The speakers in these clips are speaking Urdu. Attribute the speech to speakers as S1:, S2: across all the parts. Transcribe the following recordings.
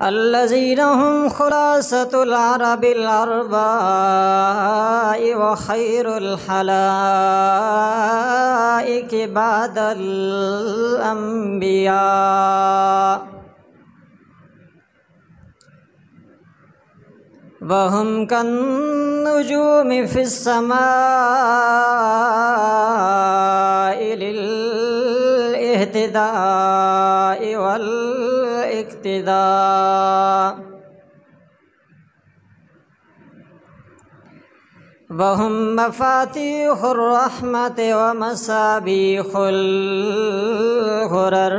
S1: الذين هم خلاصة العرب الأرباء وخير الحلائق بعد الأنبياء وهم كالنجوم في السماء للاهتداء والاقتداء وهم مفاتيح الرحمة ومصابيح الغرر.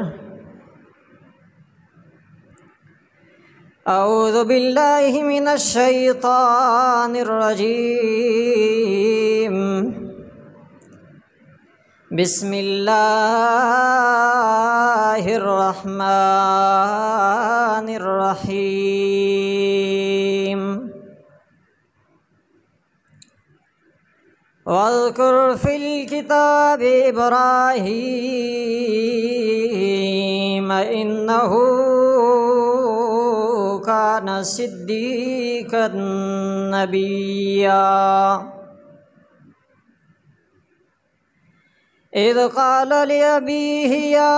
S1: أعوذ بالله من الشيطان الرجيم. بسم الله الرحمن الرحيم. واذكر في الكتاب إبراهيم إنه كان صديقا نبيا إذ قال لأبيه يا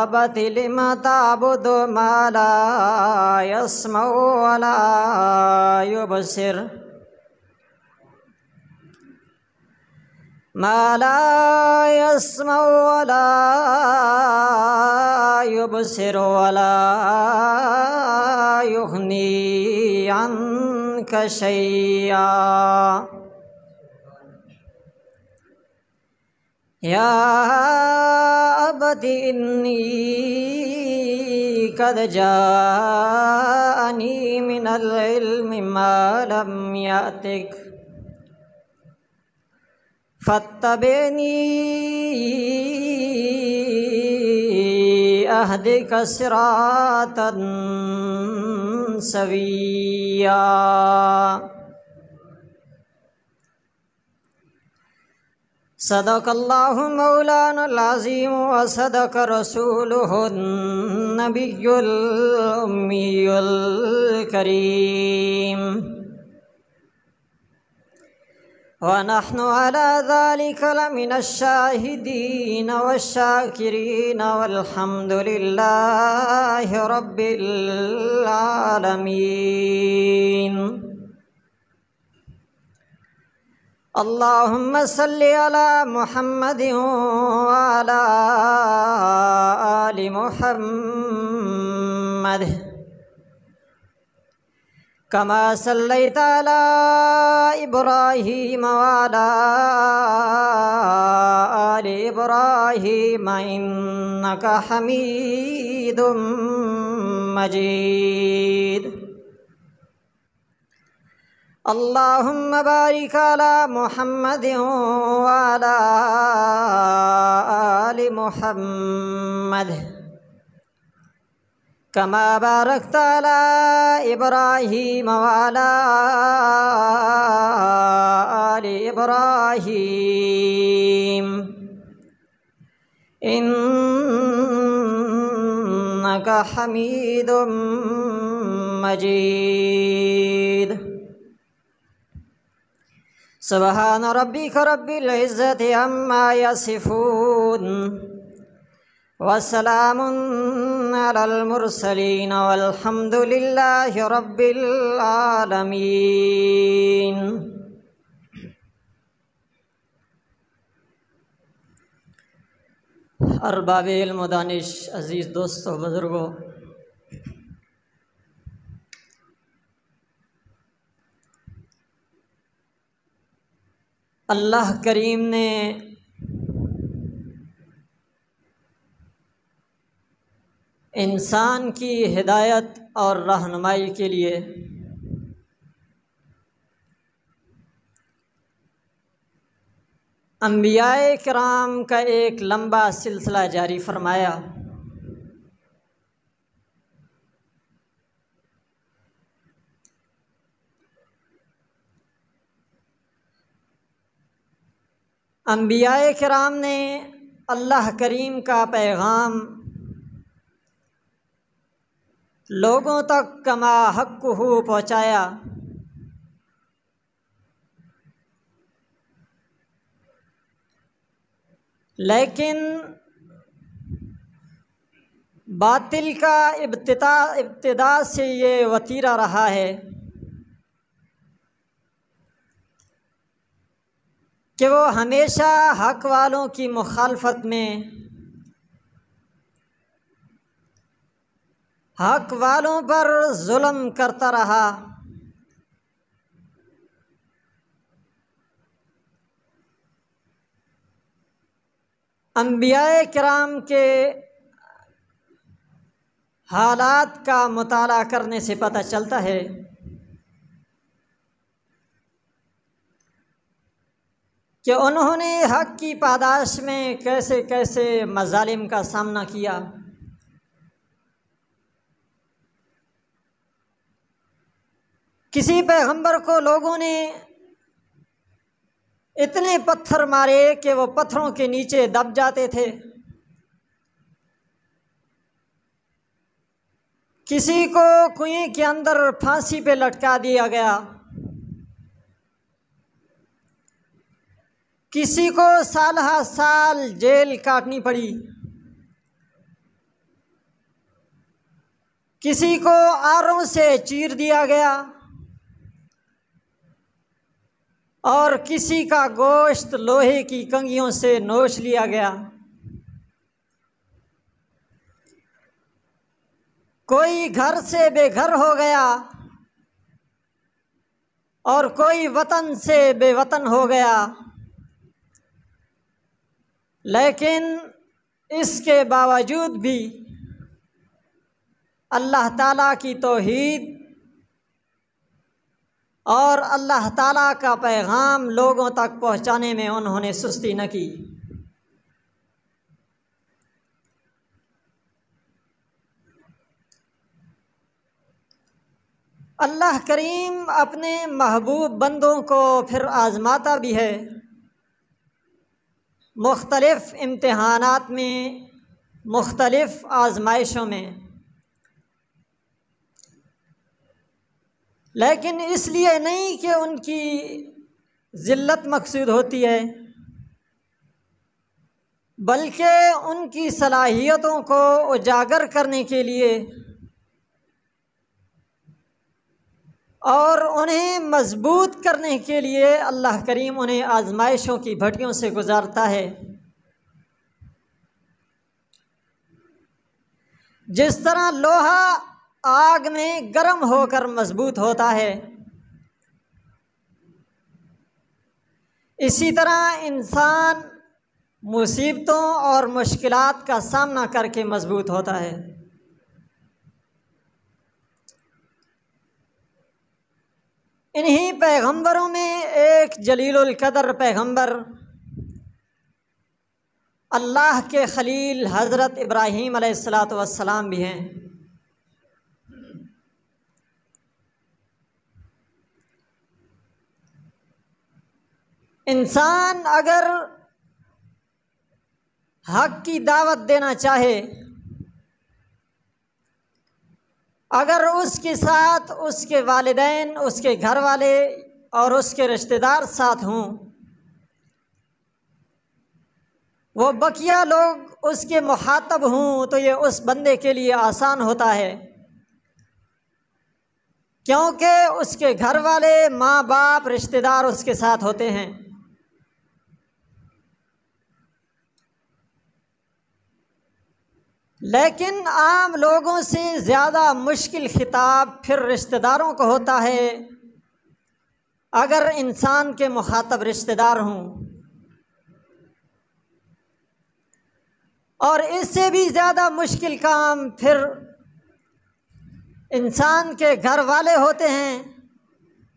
S1: أبت لم تعبد ما لا يسمع ولا يبصر ما لا يسمع ولا يبصر ولا يغني عنك شيئا يا أبت إني قد جاءني من العلم ما لم يأتك فاتبعني أهدك صراطا سويا. صدق الله مولانا العظيم وصدق رسوله النبي الأمي الكريم ونحن على ذلك لمن الشاهدين والشاكرين والحمد لله رب العالمين. اللهم صل على محمد وعلى آل محمد كما صليت على إبراهيم وعلى آل إبراهيم إنك حميد مجيد. اللهم بارك على محمد وعلى آل محمد كما باركت على إبراهيم وعلى آل إبراهيم إنك حميد مجيد. سبحان ربك رب العزة عما يصفون وسلام على المرسلين والحمد لله رب العالمين. ارباب علم و دانش، عزیز دوستو، بزرگوں، اللہ کریم نے انسان کی ہدایت اور رہنمائی کے لیے انبیاء کرام کا ایک لمبا سلسلہ جاری فرمایا. انبیاء کرام نے اللہ کریم کا پیغام لوگوں تک کما حق ہو پہنچایا، لیکن باطل کا ابتدا سے یہ وتیرہ رہا ہے کہ وہ ہمیشہ حق والوں کی مخالفت میں، حق والوں پر ظلم کرتا رہا، انبیاء کرام کے حالات کا مطالعہ کرنے سے پتہ چلتا ہے کہ انہوں نے حق کی پاداش میں کیسے کیسے مظالم کا سامنا کیا۔ کسی پیغمبر کو لوگوں نے اتنے پتھر مارے کہ وہ پتھروں کے نیچے دب جاتے تھے، کسی کو کنویں کے اندر پھانسی پہ لٹکا دیا گیا، کسی کو سالہ سال جیل کاٹنی پڑی، کسی کو آروں سے چیر دیا گیا، اور کسی کا گوشت لوہے کی کنگھیوں سے نوچ لیا گیا۔ کوئی گھر سے بے گھر ہو گیا اور کوئی وطن سے بے وطن ہو گیا، لیکن اس کے باوجود بھی اللہ تعالیٰ کی توحید اور اللہ تعالیٰ کا پیغام لوگوں تک پہنچانے میں انہوں نے سستی نہ کی۔ اللہ کریم اپنے محبوب بندوں کو پھر آزماتا بھی ہے، مختلف امتحانات میں، مختلف آزمائشوں میں، لیکن اس لیے نہیں کہ ان کی ذلت مقصود ہوتی ہے، بلکہ ان کی صلاحیتوں کو اجاگر کرنے کے لیے اور انہیں مضبوط کرنے کے لیے اللہ کریم انہیں آزمائشوں کی بھٹیوں سے گزارتا ہے۔ جس طرح لوہا آگ میں گرم ہو کر مضبوط ہوتا ہے، اسی طرح انسان مصیبتوں اور مشکلات کا سامنا کر کے مضبوط ہوتا ہے۔ انہی پیغمبروں میں ایک جلیل القدر پیغمبر اللہ کے خلیل حضرت ابراہیم علیہ السلام بھی ہیں۔ انسان اگر حق کی دعوت دینا چاہے، اگر اس کے ساتھ اس کے والدین، اس کے گھر والے اور اس کے رشتہ دار ساتھ ہوں، وہ بقیہ لوگ اس کے مخاطب ہوں، تو یہ اس بندے کے لیے آسان ہوتا ہے، کیونکہ اس کے گھر والے، ماں باپ، رشتہ دار اس کے ساتھ ہوتے ہیں۔ لیکن عام لوگوں سے زیادہ مشکل خطاب پھر رشتہ داروں کو ہوتا ہے، اگر انسان کے مخاطب رشتہ دار ہوں، اور اس سے بھی زیادہ مشکل کام پھر انسان کے گھر والے ہوتے ہیں،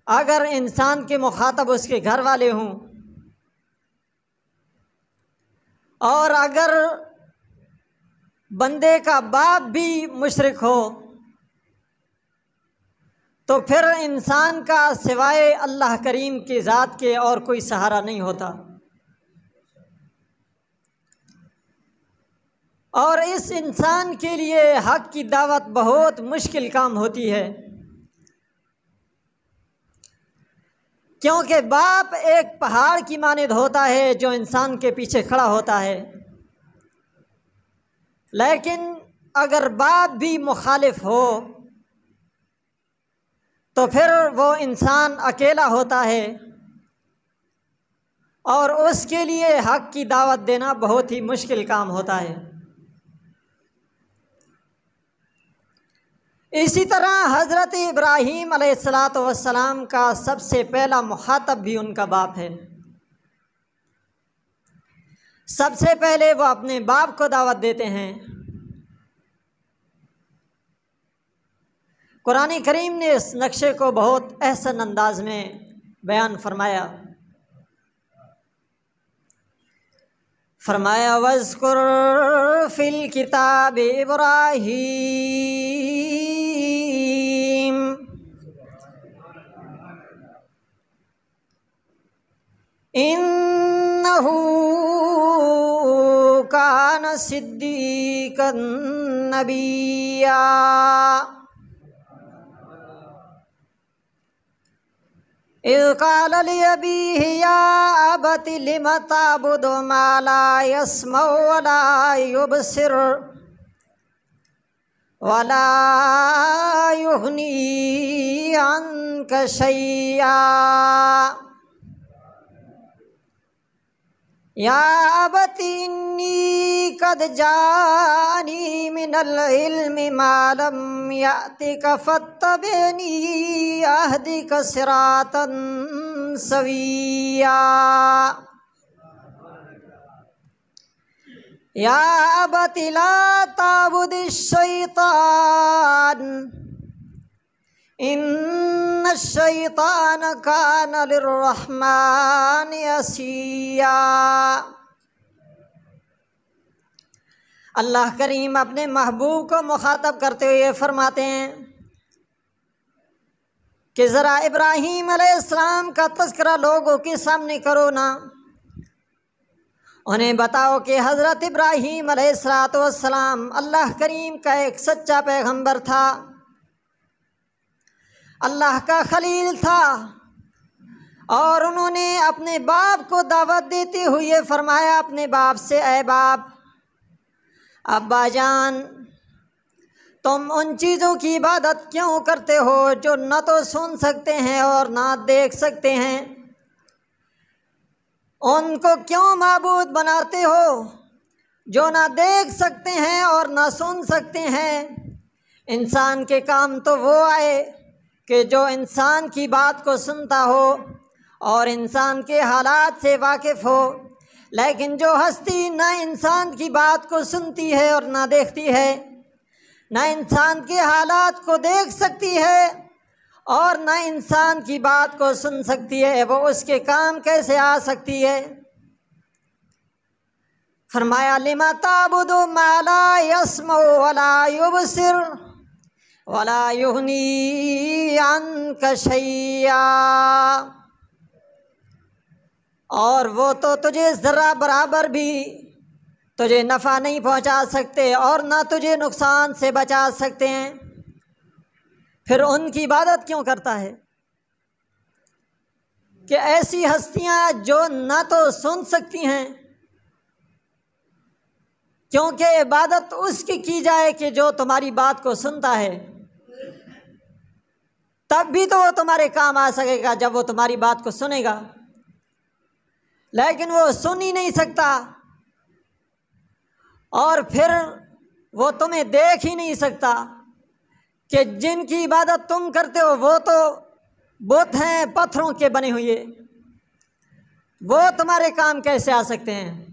S1: اگر انسان کے مخاطب اس کے گھر والے ہوں، اور اگر بندے کا باپ بھی مشرک ہو تو پھر انسان کا سوائے اللہ کریم کی ذات کے اور کوئی سہارا نہیں ہوتا۔ اور اس انسان کے لیے حق کی دعوت بہت مشکل کام ہوتی ہے، کیونکہ باپ ایک پہاڑ کی مانند ہوتا ہے جو انسان کے پیچھے کھڑا ہوتا ہے، لیکن اگر باپ بھی مخالف ہو تو پھر وہ انسان اکیلا ہوتا ہے اور اس کے لیے حق کی دعوت دینا بہت ہی مشکل کام ہوتا ہے۔ اسی طرح حضرت ابراہیم علیہ السلام کا سب سے پہلا مخاطب بھی ان کا باپ ہے۔ سب سے پہلے وہ اپنے باپ کو دعوت دیتے ہیں۔ قرآن کریم نے اس نقشے کو بہت احسن انداز میں بیان فرمایا۔ وَاذْكُرْ فِي الْكِتَابِ إِبْرَاهِيمَ إِنَّهُ كَانَ صِدِّيقًا نَبِيًّا اذ قال لأبيه يا أبت لم تعبد ما لا يسمع ولا يبصر ولا يغني عنك شيئا یا ابت انی قد جاءنی من العلم ما لم یأتک فاتبعنی اہدک صراطا سویا یا ابت لا تعبد الشیطان ان الشیطان کان للرحمن عصیا۔ اللہ کریم اپنے محبوب کو مخاطب کرتے ہوئے فرماتے ہیں کہ ذرا ابراہیم علیہ السلام کا تذکرہ لوگوں کے سامنے کرو نا، انہیں بتاؤ کہ حضرت ابراہیم علیہ السلام اللہ کریم کا ایک سچا پیغمبر تھا، اللہ کا خلیل تھا، اور انہوں نے اپنے باپ کو دعوت دیتے ہوئے فرمایا اپنے باپ سے، اے باپ، ابا جان، تم ان چیزوں کی عبادت کیوں کرتے ہو جو نہ تو سن سکتے ہیں اور نہ دیکھ سکتے ہیں؟ ان کو کیوں معبود بناتے ہو جو نہ دیکھ سکتے ہیں اور نہ سن سکتے ہیں؟ انسان کے کام تو وہ آئے کہ جو انسان کی بات کو سنتا ہو اور انسان کے حالات سے واقف ہو، لیکن جو ہستی نہ انسان کی بات کو سنتی ہے اور نہ دیکھتی ہے، نہ انسان کے حالات کو دیکھ سکتی ہے اور نہ انسان کی بات کو سن سکتی ہے، وہ اس کے کام کیسے آ سکتی ہے؟ فرمایا لما تعبد ما لا يسمع ولا يبصر ولا یغنی عنک شیئا، اور وہ تو تجھے ذرہ برابر بھی تجھے نفع نہیں پہنچا سکتے اور نہ تجھے نقصان سے بچا سکتے ہیں، پھر ان کی عبادت کیوں کرتا ہے؟ کہ ایسی ہستیاں جو نہ تو سن سکتی ہیں، کیونکہ عبادت اس کی جائے کہ جو تمہاری بات کو سنتا ہے، تب بھی تو وہ تمہارے کام آ سکے گا جب وہ تمہاری بات کو سنے گا، لیکن وہ سن ہی نہیں سکتا اور پھر وہ تمہیں دیکھ ہی نہیں سکتا کہ جن کی عبادت تم کرتے ہو وہ تو بت ہیں پتھروں کے بنے ہوئے، وہ تمہارے کام کیسے آ سکتے ہیں؟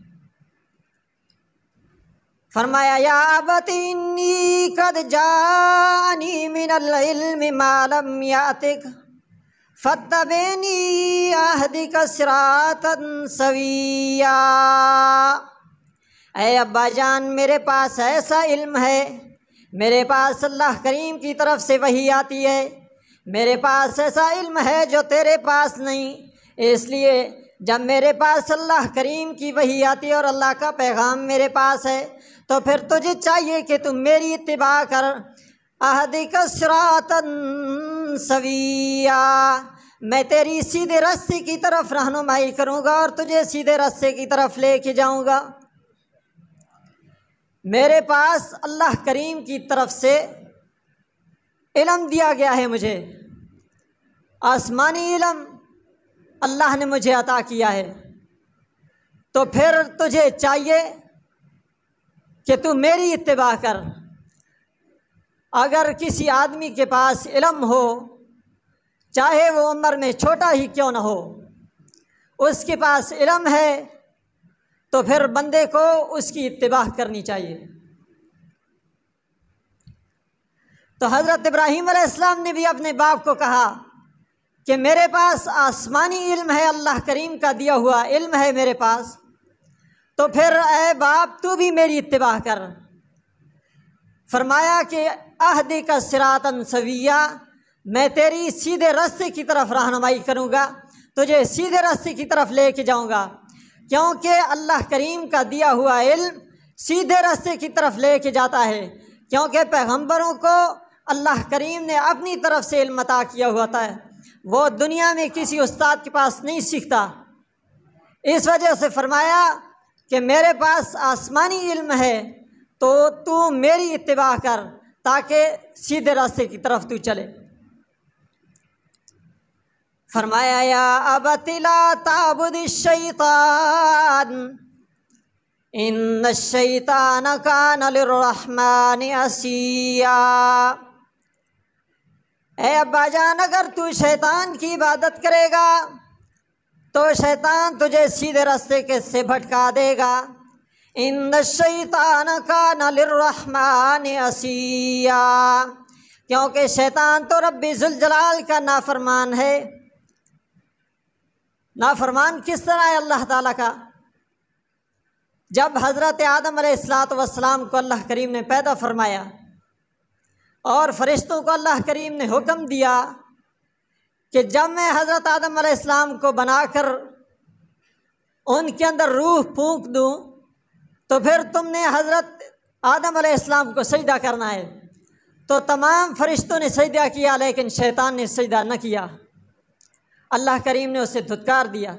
S1: فرمایا یا ابت انی قد جاءنی من العلم ما لم یأتک فاتبعنی اہدک صراطا سویا۔ اے ابا جان، میرے پاس ایسا علم ہے، میرے پاس اللہ کریم کی طرف سے وحی آتی ہے، میرے پاس ایسا علم ہے جو تیرے پاس نہیں، اس لیے جب میرے پاس اللہ کریم کی وحی آتی ہے اور اللہ کا پیغام میرے پاس ہے تو پھر تجھے چاہیے کہ تم میری اتباع کر۔ اہدک صراطا سویا، میں تیری سیدھے راستے کی طرف رہنمائی کروں گا اور تجھے سیدھے راستے کی طرف لے کے جاؤں گا۔ میرے پاس اللہ کریم کی طرف سے علم دیا گیا ہے، مجھے آسمانی علم اللہ نے مجھے عطا کیا ہے، تو پھر تجھے چاہیے کہ تو میری اتباع کر۔ اگر کسی آدمی کے پاس علم ہو، چاہے وہ عمر میں چھوٹا ہی کیوں نہ ہو، اس کے پاس علم ہے تو پھر بندے کو اس کی اتباع کرنی چاہیے۔ تو حضرت ابراہیم علیہ السلام نے بھی اپنے باپ کو کہا کہ میرے پاس آسمانی علم ہے، اللہ کریم کا دیا ہوا علم ہے میرے پاس، تو پھر اے باپ تو بھی میری اتباع کر۔ فرمایا کہ اہدک صراطا سویا، میں تیری سیدھے راستے کی طرف رہنمائی کروں گا، تجھے سیدھے راستے کی طرف لے کے جاؤں گا، کیونکہ اللہ کریم کا دیا ہوا علم سیدھے راستے کی طرف لے کے جاتا ہے، کیونکہ پیغمبروں کو اللہ کریم نے اپنی طرف سے علم عطا کیا ہوا تھا، وہ دنیا میں کسی استاد کے پاس نہیں سیکھتا۔ اس وجہ سے فرمایا کہ میرے پاس آسمانی علم ہے تو میری اتباع کر تاکہ سیدھے راستے کی طرف تو چلے۔ فرمایا یا ابت لا تعبد الشیطان ان الشیطان کان للرحمن عصیا۔ اے ابا جان، اگر تو شیطان کی عبادت کرے گا تو شیطان تجھے سیدھے راستے کے سے بھٹکا دے گا۔ ان الشیطان کان للرحمن عصیا، کیونکہ شیطان تو رب ذوالجلال کا نافرمان ہے۔ نافرمان کس طرح ہے اللہ تعالیٰ کا؟ جب حضرت آدم علیہ السلام کو اللہ کریم نے پیدا فرمایا اور فرشتوں کو اللہ کریم نے حکم دیا کہ جب میں حضرت آدم علیہ السلام کو بنا کر ان کے اندر روح پھونک دوں تو پھر تم نے حضرت آدم علیہ السلام کو سجدہ کرنا ہے، تو تمام فرشتوں نے سجدہ کیا لیکن شیطان نے سجدہ نہ کیا۔ اللہ کریم نے اسے دھتکار دیا،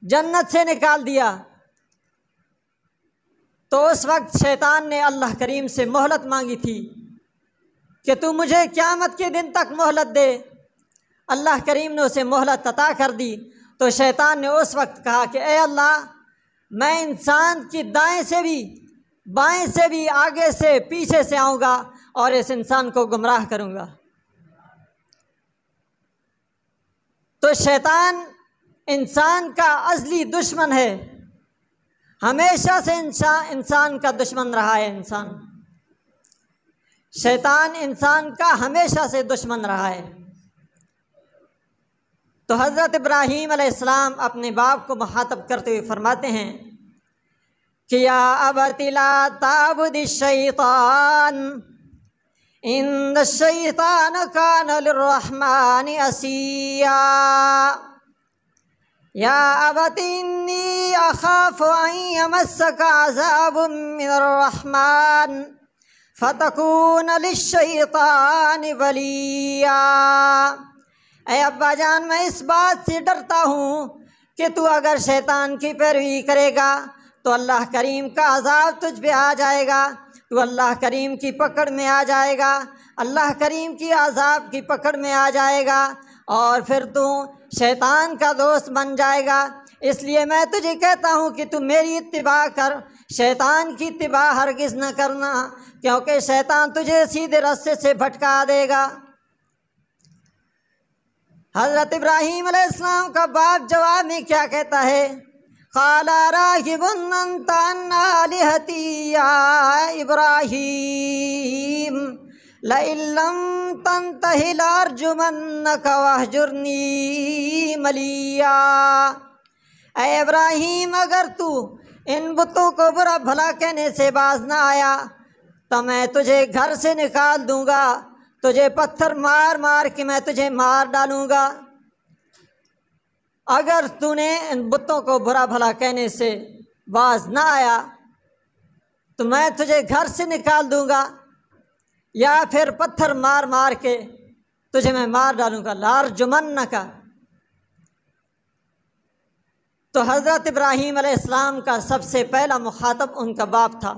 S1: جنت سے نکال دیا۔ تو اس وقت شیطان نے اللہ کریم سے مہلت مانگی تھی کہ تو مجھے قیامت کے دن تک مہلت دے۔ اللہ کریم نے اسے مہلت عطا کر دی۔ تو شیطان نے اس وقت کہا کہ اے اللہ، میں انسان کی دائیں سے بھی بائیں سے بھی آگے سے پیچھے سے آؤں گا اور اس انسان کو گمراہ کروں گا۔ تو شیطان انسان کا ازلی دشمن ہے، ہمیشہ سے انسان کا دشمن رہا ہے۔ شیطان انسان کا ہمیشہ سے دشمن رہا ہے۔ تو حضرت ابراہیم علیہ السلام اپنے باپ کو مخاطب کرتے ہوئے فرماتے ہیں کہ یا ابت لا تعبد الشیطان ان الشیطان کان للرحمن عصیا۔ یا ابت انی اخاف ان یمسک عذاب من الرحمن فتکون للشیطان ولیا۔ اے ابا جان، میں اس بات سے ڈرتا ہوں کہ تو اگر شیطان کی پیروی کرے گا تو اللہ کریم کا عذاب تجھ پہ آ جائے گا، تو اللہ کریم کی پکڑ میں آ جائے گا، اللہ کریم کی عذاب کی پکڑ میں آ جائے گا اور پھر تو شیطان کا دوست بن جائے گا۔ اس لیے میں تجھے کہتا ہوں کہ تو میری اتباع کر، شیطان کی اتباع ہرگز نہ کرنا، کیونکہ شیطان تجھے سیدھے راستے سے بھٹکا دے گا۔ حضرت ابراہیم علیہ السلام کا باپ جواب میں کیا کہتا ہے؟ قال راغب انت عن آلہتی یا ابراہیم لئن لم تنتہ لارجمنک واہجرنی ملیا۔ اے ابراہیم، اگر تو ان بتوں کو برا بھلا کہنے سے باز نہ آیا تو میں تجھے گھر سے نکال دوں گا، تجھے پتھر مار مار کے میں تجھے مار ڈالوں گا۔ اگر تو نے ان بتوں کو برا بھلا کہنے سے باز نہ آیا تو میں تجھے گھر سے نکال دوں گا، یا پھر پتھر مار مار کے تجھے میں مار ڈالوں گا، لارجمنک۔ تو حضرت ابراہیم علیہ السلام کا سب سے پہلا مخاطب ان کا باپ تھا،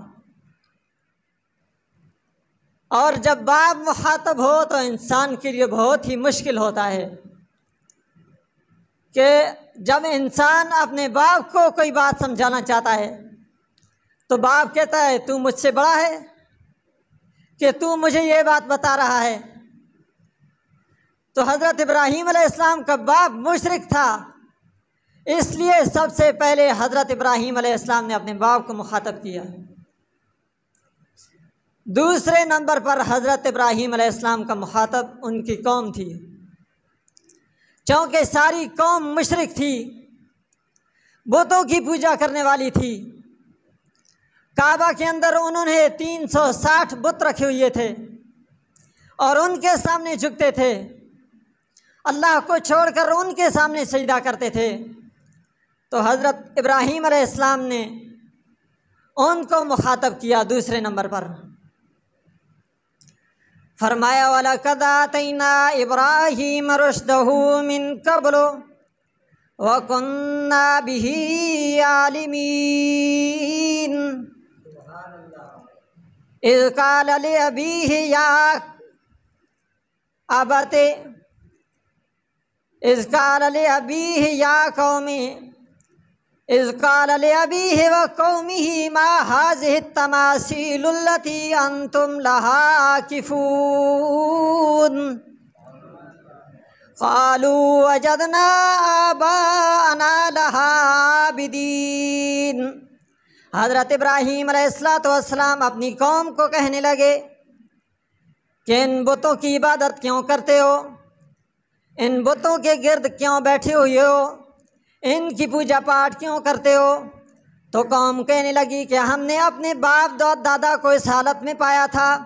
S1: اور جب باپ مخاطب ہو تو انسان کے لیے بہت ہی مشکل ہوتا ہے کہ جب انسان اپنے باپ کو کوئی بات سمجھانا چاہتا ہے تو باپ کہتا ہے تو مجھ سے بڑا ہے کہ تو مجھے یہ بات بتا رہا ہے۔ تو حضرت ابراہیم علیہ السلام کا باپ مشرک تھا، اس لیے سب سے پہلے حضرت ابراہیم علیہ السلام نے اپنے باپ کو مخاطب کیا۔ دوسرے نمبر پر حضرت ابراہیم علیہ السلام کا مخاطب ان کی قوم تھی، چونکہ ساری قوم مشرک تھی، بتوں کی پوجا کرنے والی تھی۔ کعبہ کے اندر انہوں نے 360 بت رکھے ہوئے تھے اور ان کے سامنے جھکتے تھے، اللہ کو چھوڑ کر ان کے سامنے سجدہ کرتے تھے۔ تو حضرت ابراہیم علیہ السلام نے ان کو مخاطب کیا دوسرے نمبر پر، فرمایا وَلَقَدْ آتَيْنَا إِبْرَاهِيمَ رُشْدَهُ مِنْ قَبْلُ وَكُنَّا بِهِ عَالِمِينَ إِذْ قَالَ لِأَبِيهِ يَا أَبَتِ إِذْ قَالَ لِأَبِيهِ يَا قَوْمِ إِذْ قَالَ لِأَبِيهِ وَقَوْمِهِ مَا هَٰذِهِ التَّمَاثِيلُ الَّتِي أَنْتُمْ لَهَا عَاكِفُونَ قَالُوا وَجَدْنَا آبَاءَنَا لَهَا عَابِدِينَ۔ حضرت ابراہیم علیہ السلام اپنی قوم کو کہنے لگے کہ ان بتوں کی عبادت کیوں کرتے ہو، ان بتوں کے گرد کیوں بیٹھے ہوئے ہو، ان کی پوجا پاٹ کیوں کرتے ہو؟ تو قوم کہنے لگی کہ ہم نے اپنے باپ دادا کو اس حالت میں پایا تھا،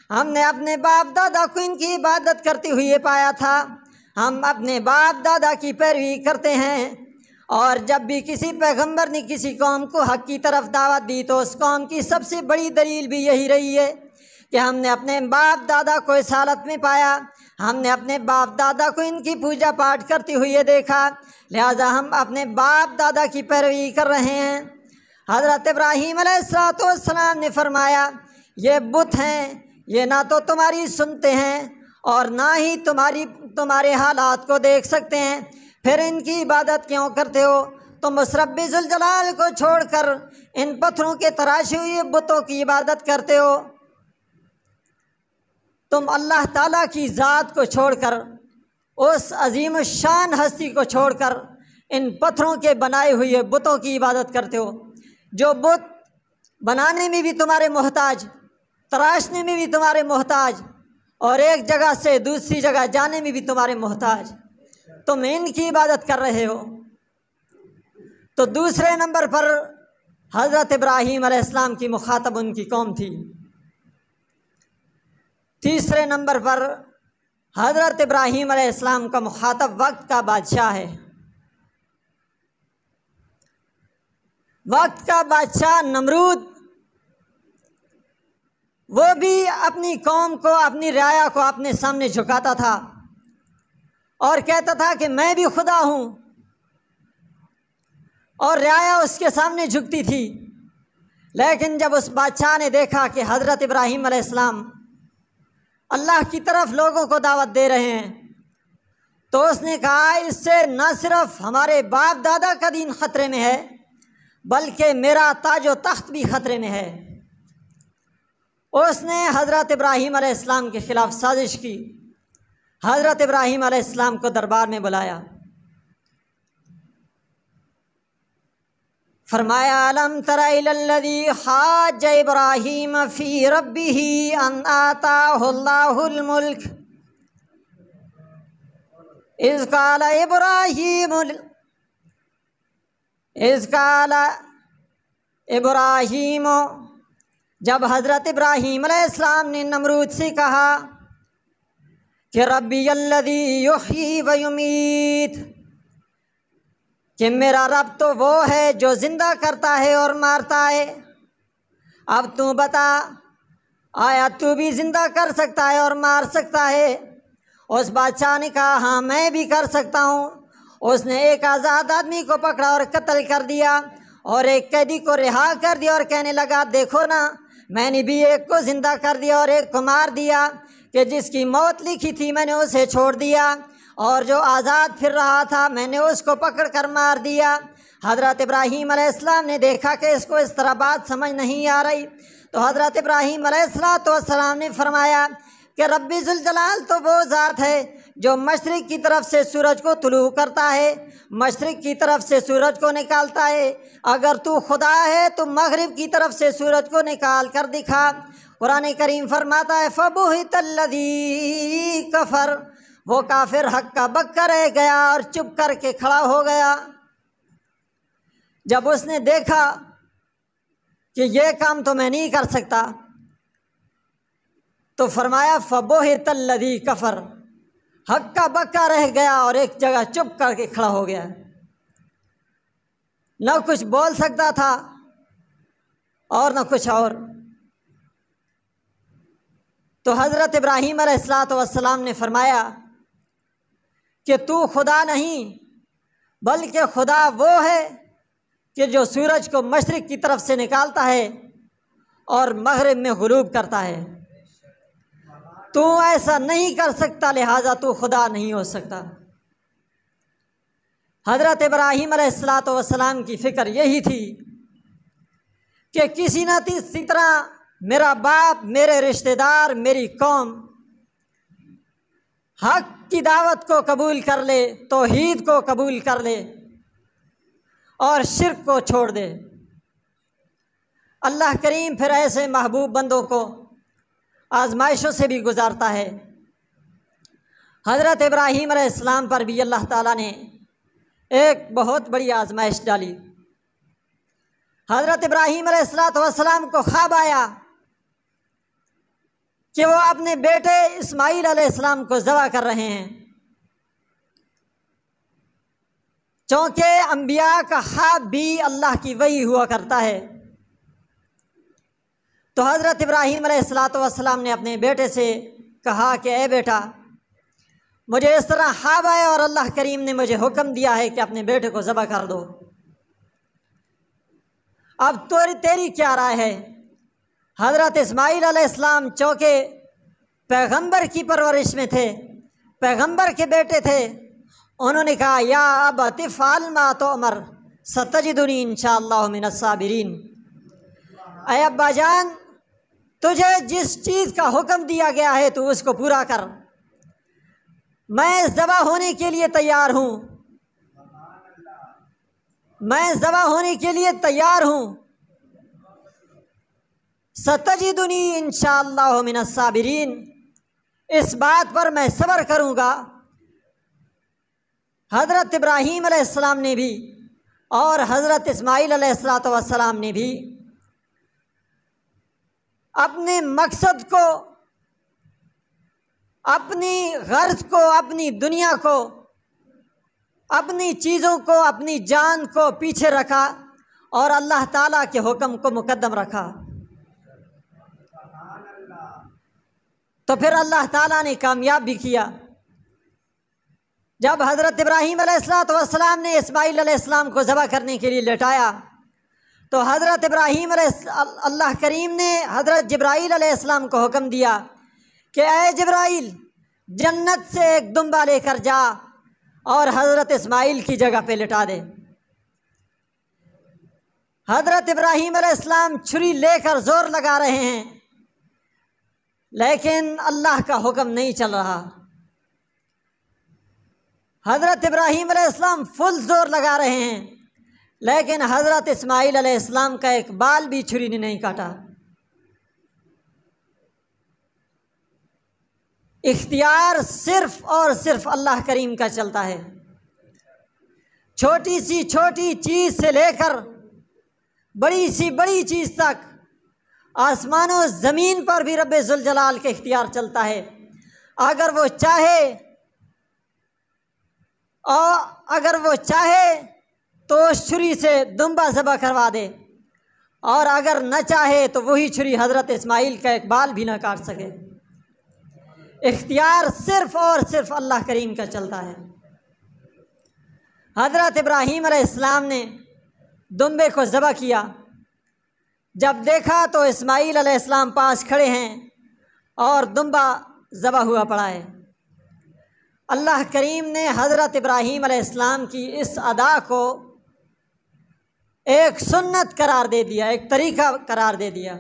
S1: ہم نے اپنے باپ دادا کو ان کی عبادت کرتے ہوئے پایا تھا، ہم اپنے باپ دادا کی پیروی کرتے ہیں، اور جب بھی کسی پیغمبر نے کسی قوم کو حق کی طرف دعوت دی تو اس قوم کی سب سے بڑی دلیل بھی یہی رہی ہے کہ ہم نے اپنے باپ دادا کو اس حالت میں پایا، ہم نے اپنے باپ دادا کو ان کی پوجا پاٹ کرتے ہوئے دیکھا، لہٰذا ہم اپنے باپ دادا کی پیروی کر رہے ہیں۔ حضرت ابراہیم علیہ السلام نے فرمایا یہ بت ہیں، یہ نہ تو تمہاری سنتے ہیں اور نہ ہی تمہارے حالات کو دیکھ سکتے ہیں، پھر ان کی عبادت کیوں کرتے ہو؟ تم اس رب ذوالجلال کو چھوڑ کر ان پتھروں کے تراشے ہوئے بتوں کی عبادت کرتے ہو، تم اللہ تعالیٰ کی ذات کو چھوڑ کر، اس عظیم الشان ہستی کو چھوڑ کر ان پتھروں کے بنائے ہوئے بتوں کی عبادت کرتے ہو، جو بت بنانے میں بھی تمہارے محتاج، تراشنے میں بھی تمہارے محتاج، اور ایک جگہ سے دوسری جگہ جانے میں بھی تمہارے محتاج، تم ان کی عبادت کر رہے ہو۔ تو دوسرے نمبر پر حضرت ابراہیم علیہ السلام کی مخاطب ان کی قوم تھی۔ تیسرے نمبر پر حضرت ابراہیم علیہ السلام کا مخاطب وقت کا بادشاہ ہے۔ وقت کا بادشاہ نمرود، وہ بھی اپنی قوم کو، اپنی رعایا کو اپنے سامنے جھکاتا تھا اور کہتا تھا کہ میں بھی خدا ہوں، اور رعایا اس کے سامنے جھکتی تھی۔ لیکن جب اس بادشاہ نے دیکھا کہ حضرت ابراہیم علیہ السلام اللہ کی طرف لوگوں کو دعوت دے رہے ہیں تو اس نے کہا اس سے نہ صرف ہمارے باپ دادا کا دین خطرے میں ہے بلکہ میرا تاج و تخت بھی خطرے میں ہے۔ اس نے حضرت ابراہیم علیہ السلام کے خلاف سازش کی، حضرت ابراہیم علیہ السلام کو دربار میں بلایا، فرمایا الم تر الی الذی حاج ابراہیم فی ربہ ان آتاہ اللہ الملک اذ قال ابراہیم، جب حضرت ابراہیم علیہ السلام نے نمرود سے کہا کہ ربی الذی یحیی و یمیت، کہ میرا رب تو وہ ہے جو زندہ کرتا ہے اور مارتا ہے، اب تو بتا آیا تو بھی زندہ کر سکتا ہے اور مار سکتا ہے؟ اس بادشاہ نے کہا ہاں میں بھی کر سکتا ہوں۔ اس نے ایک آزاد آدمی کو پکڑا اور قتل کر دیا، اور ایک قیدی کو رہا کر دیا، اور کہنے لگا دیکھو نا میں نے بھی ایک کو زندہ کر دیا اور ایک کو مار دیا، کہ جس کی موت لکھی تھی میں نے اسے چھوڑ دیا، اور جو آزاد پھر رہا تھا میں نے اس کو پکڑ کر مار دیا۔ حضرت ابراہیم علیہ السلام نے دیکھا کہ اس کو اس طرح بات سمجھ نہیں آ رہی، تو حضرت ابراہیم علیہ السلام نے فرمایا کہ رب ذوالجلال تو وہ ذات ہے جو مشرق کی طرف سے سورج کو طلوع کرتا ہے، مشرق کی طرف سے سورج کو نکالتا ہے، اگر تو خدا ہے تو مغرب کی طرف سے سورج کو نکال کر دکھا۔ قرآن کریم فرماتا ہے فَبُہِتَ الَّذِي کفر، وہ کافر حق کا بکا رہ گیا اور چپ کر کے کھڑا ہو گیا۔ جب اس نے دیکھا کہ یہ کام تو میں نہیں کر سکتا، تو فرمایا فَبُہِتَ الَّذِي کفر، حق کا بکا رہ گیا اور ایک جگہ چپ کر کے کھڑا ہو گیا، نہ کچھ بول سکتا تھا اور نہ کچھ اور۔ تو حضرت ابراہیم علیہ السلام نے فرمایا کہ تو خدا نہیں بلکہ خدا وہ ہے کہ جو سورج کو مشرق کی طرف سے نکالتا ہے اور مغرب میں غروب کرتا ہے، تو ایسا نہیں کر سکتا لہٰذا تو خدا نہیں ہو سکتا۔ حضرت ابراہیم علیہ السلام کی فکر یہی تھی کہ کسی نہ کسی طرح میرا باپ، میرے رشتہ دار، میری قوم حق کی دعوت کو قبول کر لے، توحید کو قبول کر لے اور شرک کو چھوڑ دے۔ اللہ کریم پھر ایسے محبوب بندوں کو آزمائشوں سے بھی گزارتا ہے۔ حضرت ابراہیم علیہ السلام پر بھی اللہ تعالیٰ نے ایک بہت بڑی آزمائش ڈالی۔ حضرت ابراہیم علیہ السلام کو خواب آیا کہ وہ اپنے بیٹے اسماعیل علیہ السلام کو ذبح کر رہے ہیں، چونکہ انبیاء کا خواب بھی اللہ کی وحی ہوا کرتا ہے۔ تو حضرت ابراہیم علیہ السلام نے اپنے بیٹے سے کہا کہ اے بیٹا، مجھے اس طرح خواب آیا اور اللہ کریم نے مجھے حکم دیا ہے کہ اپنے بیٹے کو ذبح کر دو، اب تیری کیا رائے ہے؟ حضرت اسماعیل علیہ السلام چونکہ پیغمبر کی پرورش میں تھے، پیغمبر کے بیٹے تھے، انہوں نے کہا یا ابت افعل ما تؤمر ستجدنی انشاءاللہ من الصابرین، اے ابا جان تجھے جس چیز کا حکم دیا گیا ہے تو اس کو پورا کر، میں ذبح ہونے کے لیے تیار ہوں، میں ذبح ہونے کے لیے تیار ہوں، ستجدنی انشاءاللہ من الصابرین، اس بات پر میں صبر کروں گا۔ حضرت ابراہیم علیہ السلام نے بھی اور حضرت اسماعیل علیہ السلام نے بھی اپنے مقصد کو، اپنی غرض کو، اپنی دنیا کو، اپنی چیزوں کو، اپنی جان کو پیچھے رکھا اور اللہ تعالیٰ کے حکم کو مقدم رکھا۔ تو پھر اللہ تعالیٰ نے کامیاب بھی کیا۔ جب حضرت ابراہیم علیہ السلام نے اسماعیل علیہ السلام کو ذبح کرنے کے لیے لٹایا تو حضرت ابراہیم اللہ کریم نے حضرت جبرائیل علیہ السلام کو حکم دیا کہ اے جبرائیل جنت سے ایک دمبا لے کر جا اور حضرت اسماعیل کی جگہ پہ لٹا دے۔ حضرت ابراہیم علیہ السلام چھری لے کر زور لگا رہے ہیں لیکن اللہ کا حکم نہیں چل رہا۔ حضرت ابراہیم علیہ السلام فل زور لگا رہے ہیں لیکن حضرت اسماعیل علیہ السلام کا ایک بال بھی چھری نے نہیں کاٹا۔ اختیار صرف اور صرف اللہ کریم کا چلتا ہے۔ چھوٹی سی چھوٹی چیز سے لے کر بڑی سی بڑی چیز تک آسمان و زمین پر بھی رب ذوالجلال کے اختیار چلتا ہے۔ اگر وہ چاہے تو اس چھری سے دمبا ذبح کروا دے، اور اگر نہ چاہے تو وہی چھری حضرت اسماعیل کا ایک بال بھی نہ کاٹ سکے۔ اختیار صرف اور صرف اللہ کریم کا چلتا ہے۔ حضرت ابراہیم علیہ السلام نے دمبے کو ذبح کیا، جب دیکھا تو اسماعیل علیہ السلام پاس کھڑے ہیں اور دمبا ذبح ہوا پڑا ہے۔ اللہ کریم نے حضرت ابراہیم علیہ السلام کی اس ادا کو ایک سنت قرار دے دیا، ایک طریقہ قرار دے دیا۔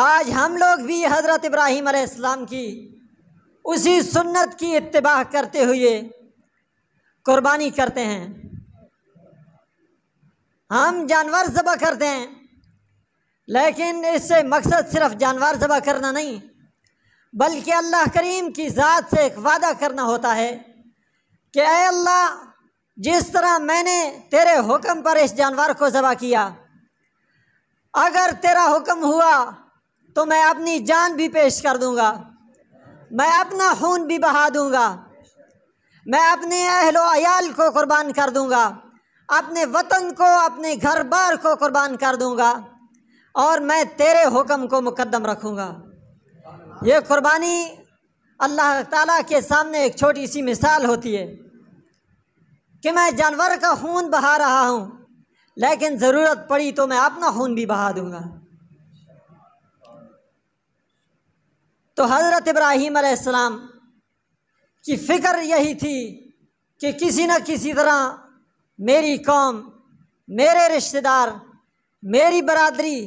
S1: آج ہم لوگ بھی حضرت ابراہیم علیہ السلام کی اسی سنت کی اتباع کرتے ہوئے قربانی کرتے ہیں۔ ہم جانور ذبح کرتے ہیں، لیکن اس سے مقصد صرف جانور ذبح کرنا نہیں، بلکہ اللہ کریم کی ذات سے ایک وعدہ کرنا ہوتا ہے کہ اے اللہ، جس طرح میں نے تیرے حکم پر اس جانور کو ذبح کیا، اگر تیرا حکم ہوا تو میں اپنی جان بھی پیش کر دوں گا، میں اپنا خون بھی بہا دوں گا، میں اپنے اہل و عیال کو قربان کر دوں گا، اپنے وطن کو، اپنے گھر بار کو قربان کر دوں گا، اور میں تیرے حکم کو مقدم رکھوں گا۔ یہ قربانی اللہ تعالیٰ کے سامنے ایک چھوٹی سی مثال ہوتی ہے کہ میں جانور کا خون بہا رہا ہوں، لیکن ضرورت پڑی تو میں اپنا خون بھی بہا دوں گا۔ تو حضرت ابراہیم علیہ السلام کی فکر یہی تھی کہ کسی نہ کسی طرح میری قوم، میرے رشتہ دار، میری برادری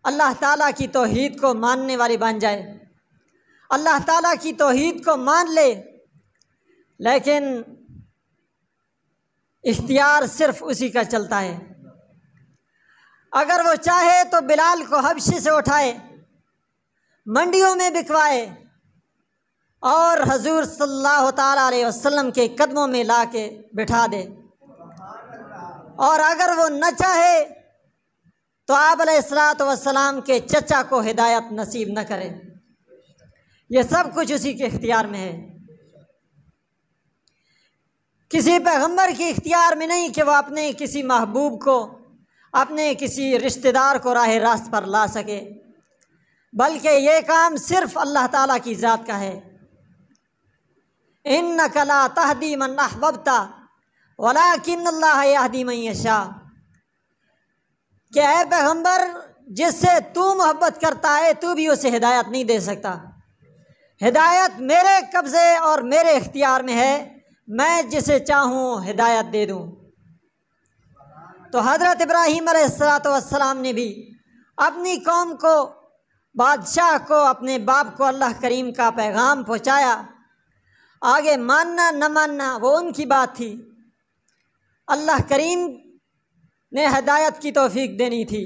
S1: اللہ تعالیٰ کی توحید کو ماننے والی بن جائے، اللہ تعالیٰ کی توحید کو مان لے، لیکن اختیار صرف اسی کا چلتا ہے۔ اگر وہ چاہے تو بلال کو حبشے سے اٹھائے، منڈیوں میں بکوائے، اور حضور صلی اللہ تعالیٰ علیہ وسلم کے قدموں میں لا کے بٹھا دے، اور اگر وہ نہ چاہے تو آپ علیہ الصلوۃ والسلام کے چچا کو ہدایت نصیب نہ کرے۔ یہ سب کچھ اسی کے اختیار میں ہے، کسی پیغمبر کے اختیار میں نہیں کہ وہ اپنے کسی محبوب کو، اپنے کسی رشتہ دار کو راہ راست پر لا سکے، بلکہ یہ کام صرف اللہ تعالیٰ کی ذات کا ہے۔ اِنَّكَ لَا تَهْدِي مَنْ أَحْبَبْتَ وَلَكِنَّ اللَّهَ يَهْدِي مَن يَشَاءُ، کہ اے پیغمبر، جس سے تو محبت کرتا ہے تو بھی اسے ہدایت نہیں دے سکتا، ہدایت میرے قبضے اور میرے اختیار میں ہے، میں جسے چاہوں ہدایت دے دوں۔ تو حضرت ابراہیم علیہ السلام نے بھی اپنی قوم کو، بادشاہ کو، اپنے باپ کو اللہ کریم کا پیغام پہنچایا۔ آگے ماننا نہ ماننا وہ ان کی بات تھی، اللہ کریم نے ہدایت کی توفیق دینی تھی۔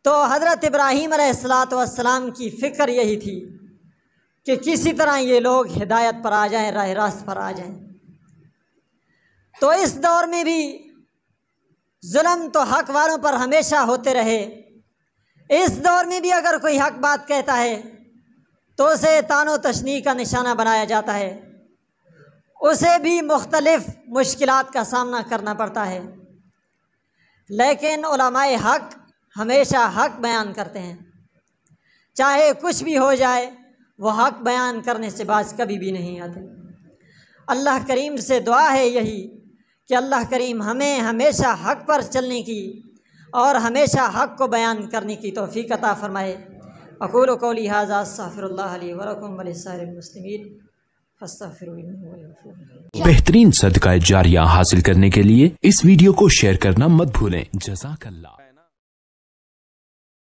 S1: تو حضرت ابراہیم علیہ السلام کی فکر یہی تھی کہ کسی طرح یہ لوگ ہدایت پر آ جائیں، راہ راست پر آ جائیں۔ تو اس دور میں بھی ظلم تو حق والوں پر ہمیشہ ہوتے رہے، اس دور میں بھی اگر کوئی حق بات کہتا ہے تو اسے طعن و تشنیع کا نشانہ بنایا جاتا ہے، اسے بھی مختلف مشکلات کا سامنا کرنا پڑتا ہے، لیکن علماء حق ہمیشہ حق بیان کرتے ہیں، چاہے کچھ بھی ہو جائے وہ حق بیان کرنے سے باز کبھی بھی نہیں آتے۔ اللہ کریم سے دعا ہے یہی کہ اللہ کریم ہمیں ہمیشہ حق پر چلنے کی اور ہمیشہ حق کو بیان کرنے کی توفیق عطا فرمائے۔ اقول قولی ھذا استغفر اللہ لی ولکم ولسائر المسلمین فاستغفروہ انہ ھو الغفور الرحیم۔
S2: بہترین صدقہ جاریہ حاصل کرنے کے لیے اس ویڈیو کو شیئر کرنا مت بھولیں۔ جزاک اللہ۔